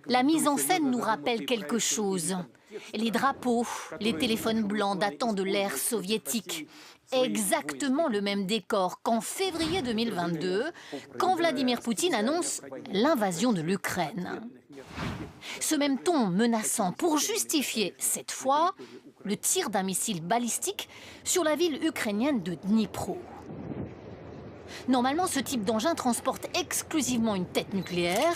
La mise en scène nous rappelle quelque chose. Les drapeaux, les téléphones blancs datant de l'ère soviétique. Exactement le même décor qu'en février 2022, quand Vladimir Poutine annonce l'invasion de l'Ukraine. Ce même ton menaçant pour justifier, cette fois, le tir d'un missile balistique sur la ville ukrainienne de Dnipro. Normalement, ce type d'engin transporte exclusivement une tête nucléaire.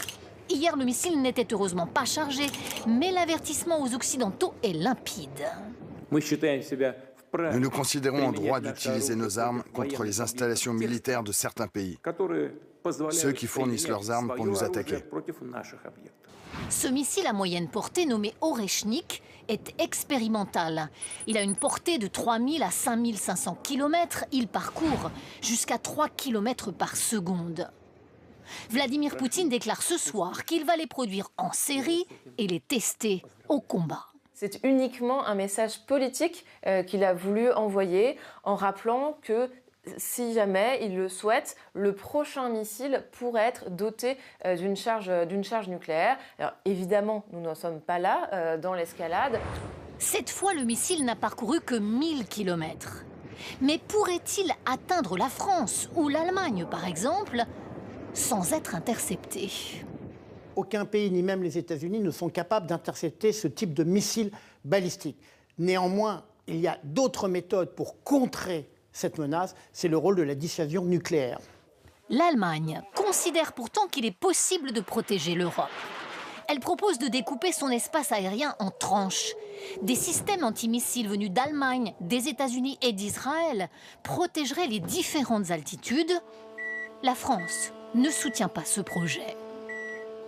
Hier, le missile n'était heureusement pas chargé, mais l'avertissement aux Occidentaux est limpide. Nous nous considérons en droit d'utiliser nos armes contre les installations militaires de certains pays, ceux qui fournissent leurs armes pour nous attaquer. Ce missile à moyenne portée, nommé Oreshnik, est expérimental. Il a une portée de 3000 à 5500 km. Il parcourt jusqu'à 3 km par seconde. Vladimir Poutine déclare ce soir qu'il va les produire en série et les tester au combat. C'est uniquement un message politique qu'il a voulu envoyer en rappelant que si jamais il le souhaite, le prochain missile pourrait être doté d'une charge nucléaire. Alors évidemment, nous n'en sommes pas là dans l'escalade. Cette fois, le missile n'a parcouru que 1000 km. Mais pourrait-il atteindre la France ou l'Allemagne, par exemple, sans être intercepté? Aucun pays, ni même les États-Unis, ne sont capables d'intercepter ce type de missile balistique. Néanmoins, il y a d'autres méthodes pour contrer cette menace, c'est le rôle de la dissuasion nucléaire. L'Allemagne considère pourtant qu'il est possible de protéger l'Europe. Elle propose de découper son espace aérien en tranches. Des systèmes antimissiles venus d'Allemagne, des États-Unis et d'Israël protégeraient les différentes altitudes. La France ne soutient pas ce projet.